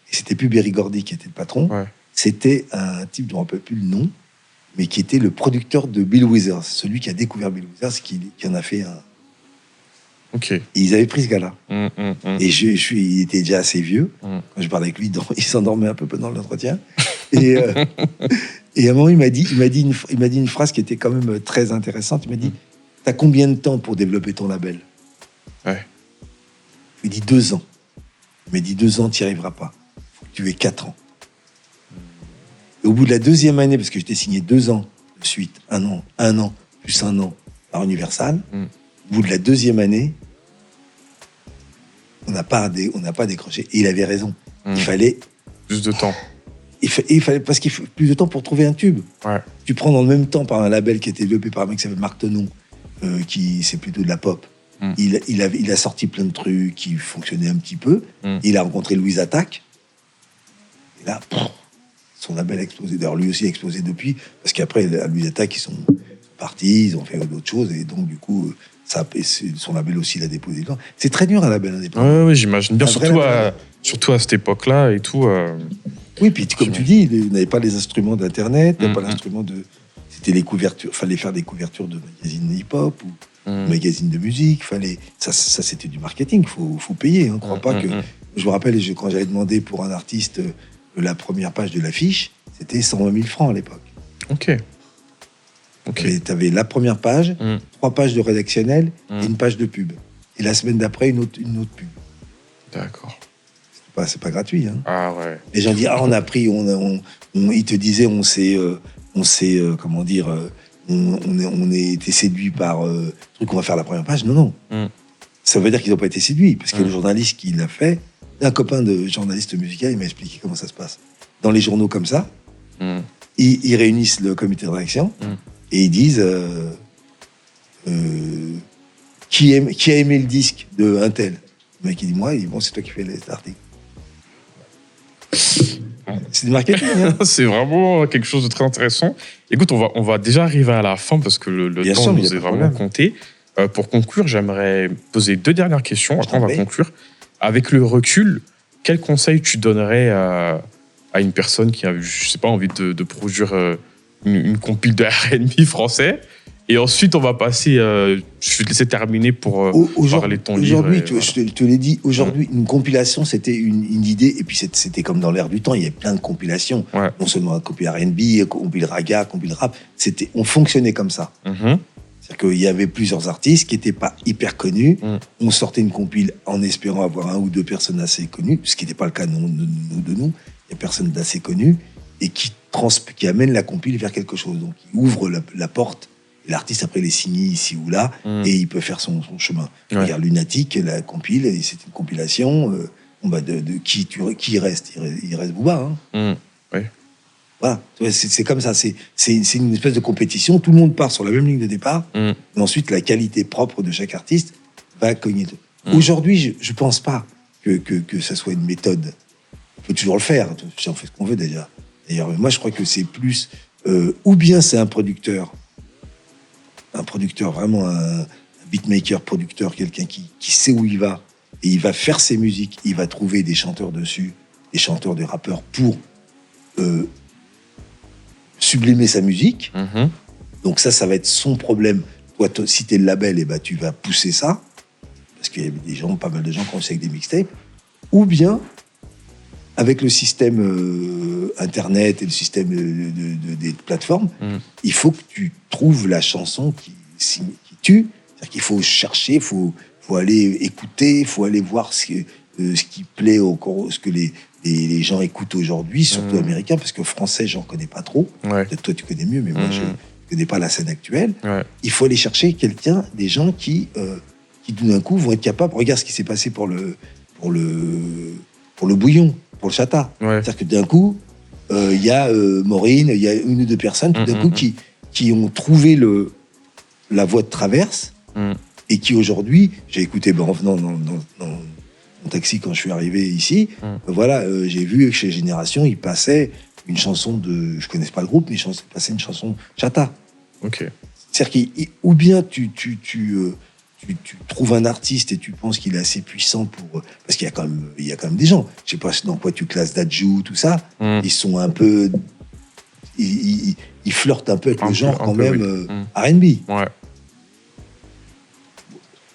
Et c'était plus Berry Gordy qui était le patron. Ouais. C'était un type dont on ne rappelle plus le nom, mais qui était le producteur de Bill Withers, celui qui a découvert Bill Withers, qui en a fait un. Ok. Et ils avaient pris ce gars-là. Et il était déjà assez vieux. Quand je parlais avec lui, il s'endormait un peu pendant l'entretien. Et à un moment, il m'a dit une phrase qui était quand même très intéressante. Il m'a dit t'as combien de temps pour développer ton label? Ouais. Il dit 2 ans. Il m'a dit 2 ans, tu n'y arriveras pas. Tu es 4 ans. Et au bout de la 2e année, parce que j'étais signé 2 ans de suite, 1 an, plus 1 an par Universal, au bout de la 2e année, on n'a pas décroché. Et il avait raison. Il fallait... Plus de temps. Parce qu'il faut plus de temps pour trouver un tube. Ouais. Tu prends dans le même temps par un label qui a été développé par un mec qui s'appelle Marc Tenon, qui c'est plutôt de la pop. Il a sorti plein de trucs qui fonctionnaient un petit peu. Il a rencontré Louise Attaque. Et là, son label a explosé. D'ailleurs, lui aussi a explosé depuis. Parce qu'après, Louise Attaque, ils sont partis, ils ont fait d'autres choses. Et donc, du coup, son label aussi l'a déposé. C'est très dur, un label indépendant. Oui, j'imagine bien. Surtout à cette époque-là et tout. Oui, puis comme tu dis, il n'avait pas les instruments d'Internet, il n'avait pas l'instrument de... C'était les couvertures, fallait faire des couvertures de magazines hip-hop ou magazines de musique, ça c'était du marketing, faut payer. Ne crois pas que... Je me rappelle, quand j'avais demandé pour un artiste la première page de l'affiche, c'était 120 000 francs à l'époque. Ok. Tu avais la première page, 3 pages de rédactionnel et une page de pub. Et la semaine d'après, une autre pub. D'accord. C'est pas gratuit. Hein. Ah ouais. Les gens disent on a pris, ils te disaient on a été séduit par le truc qu'on va faire la première page. Non. Ça veut dire qu'ils n'ont pas été séduits parce que le journaliste qui l'a fait, un copain de journaliste musical, il m'a expliqué comment ça se passe. Dans les journaux comme ça, ils réunissent le comité de rédaction et ils disent qui a aimé le disque de un tel. Le mec, il dit, moi, il dit, bon, c'est toi qui fais les articles. C'est du marketing, hein. C'est vraiment quelque chose de très intéressant. Écoute, on va déjà arriver à la fin parce que le Bien temps sûr, mais nous y a est pas de vraiment problème. compté. Pour conclure, j'aimerais poser 2 dernières questions. Après, on va Oui. conclure. Avec le recul, quel conseil tu donnerais à une personne qui a, je sais pas, envie de produire une compile de R&B français? Et ensuite, on va passer. Je vais te laisser terminer pour parler de ton livre. Aujourd'hui, Et voilà. je te l'ai dit, aujourd'hui, une compilation, c'était une idée, et puis c'était comme dans l'air du temps, il y avait plein de compilations. Ouais. Non seulement un compil R&B, un compil raga, un compil rap, on fonctionnait comme ça. Mhm. C'est-à-dire qu'il y avait plusieurs artistes qui n'étaient pas hyper connus. Mm. On sortait une compile en espérant avoir 1 ou 2 personnes assez connues, ce qui n'était pas le cas de nous. Il y a personne d'assez connues, et qui amène la compile vers quelque chose. Donc, il ouvre la porte. Et l'artiste, après, il est signé ici ou là, et il peut faire son chemin. Ouais. Regarde, Lunatic, la compile, c'est une compilation. De qui reste? Il reste Booba. Hein. Voilà, c'est comme ça. C'est une espèce de compétition. Tout le monde part sur la même ligne de départ. Et ensuite, la qualité propre de chaque artiste va cogner. Aujourd'hui, je ne pense pas que ça soit une méthode. On peut toujours le faire. On fait ce qu'on veut déjà. D'ailleurs, moi, je crois que c'est plus... ou bien c'est un producteur vraiment un beatmaker, producteur, quelqu'un qui sait où il va, et il va faire ses musiques, il va trouver des chanteurs dessus, des chanteurs, des rappeurs pour sublimer sa musique. Mhm. Donc ça va être son problème. Toi, si t'es le label, tu vas pousser ça, parce qu'il y a pas mal de gens qui ont fait avec des mixtapes, ou bien avec le système Internet et le système des plateformes, il faut que tu trouves la chanson qui tue. C'est-à-dire qu'il faut chercher, il faut aller écouter, il faut aller voir ce qui plaît, ce que les gens écoutent aujourd'hui, surtout américains, parce que français, j'en connais pas trop. Ouais. Peut-être toi, tu connais mieux, mais moi, je connais pas la scène actuelle. Ouais. Il faut aller chercher des gens qui tout d'un coup, vont être capables... Regarde ce qui s'est passé pour le bouillon, pour le chata. Ouais. C'est-à-dire que d'un coup, il y a Maureen, il y a 1 ou 2 personnes tout d'un coup qui ont trouvé la voie de traverse et qui aujourd'hui, j'ai écouté en venant dans mon taxi quand je suis arrivé ici, voilà, j'ai vu que chez Génération, il passait une chanson je connais pas le groupe, mais il passait une chanson chata. Ok. C'est-à-dire ou bien tu trouves un artiste et tu penses qu'il est assez puissant pour... Parce qu'il y a quand même des gens. Je sais pas dans quoi tu classes Dadju, tout ça. Ils sont un peu... Ils flirtent un peu avec le genre quand même R&B. Ouais.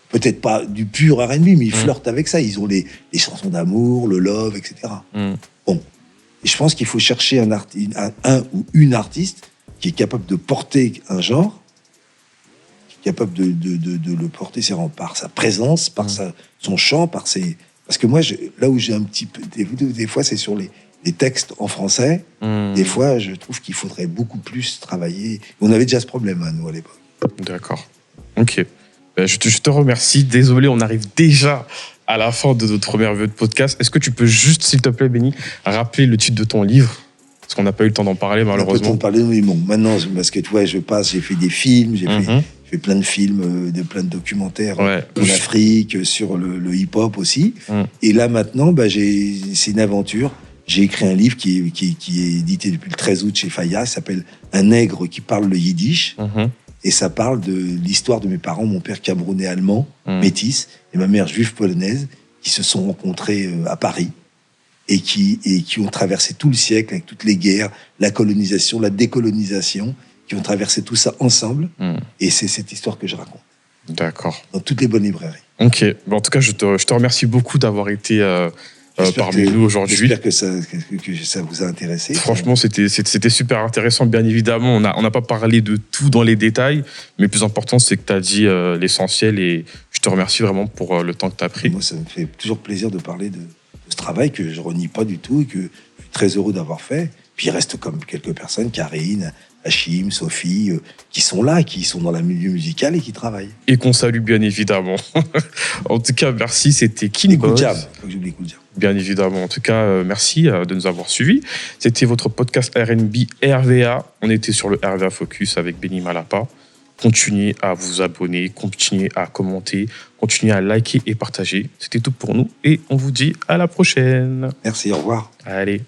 Peut-être pas du pur R&B, mais ils flirtent avec ça. Ils ont les chansons d'amour, le love, etc. Bon. Et je pense qu'il faut chercher un ou une artiste qui est capable de porter un genre, capable de le porter par sa présence, par son chant, parce que moi, là où j'ai un petit peu... Des fois, c'est sur les textes en français. Des fois, je trouve qu'il faudrait beaucoup plus travailler. On avait déjà ce problème, nous, à l'époque. D'accord. Ok. Je te remercie. Désolé, on arrive déjà à la fin de notre première vue de podcast. Est-ce que tu peux juste, s'il te plaît, Benny, rappeler le titre de ton livre? Parce qu'on n'a pas eu le temps d'en parler, malheureusement. On n'a pas eu le temps de parler, mais bon, maintenant, parce que tu vois, j'ai fait des films, j'ai fait plein de films, plein de documentaires en Afrique, sur le hip-hop aussi. Et là, maintenant, c'est une aventure. J'ai écrit un livre qui est édité depuis le 13 août chez Fayard. Ça s'appelle Un nègre qui parle le yiddish. Et ça parle de l'histoire de mes parents, mon père camerounais allemand, métis, et ma mère juive polonaise, qui se sont rencontrés à Paris et qui ont traversé tout le siècle avec toutes les guerres, la colonisation, la décolonisation, qui ont traversé tout ça ensemble. Et c'est cette histoire que je raconte. D'accord. Dans toutes les bonnes librairies. Ok. En tout cas, je te remercie beaucoup d'avoir été parmi nous aujourd'hui. J'espère que ça vous a intéressé. Franchement, c'était super intéressant. Bien évidemment, on n'a pas parlé de tout dans les détails, mais le plus important, c'est que tu as dit l'essentiel, et je te remercie vraiment pour le temps que tu as pris. Moi, ça me fait toujours plaisir de parler de ce travail que je renie pas du tout et que je suis très heureux d'avoir fait. Puis il reste comme quelques personnes, Karine, Hachim, Sophie, qui sont là, qui sont dans le milieu musical et qui travaillent. Et qu'on salue bien évidemment. En tout cas, merci. C'était King Boz. Jam. Faut que j'oublie Cool Jam. Bien évidemment. En tout cas, merci de nous avoir suivis. C'était votre podcast R&B RVA. On était sur le RVA Focus avec Benny Malapa. Continuez à vous abonner, continuez à commenter, continuez à liker et partager. C'était tout pour nous et on vous dit à la prochaine. Merci, au revoir. Allez.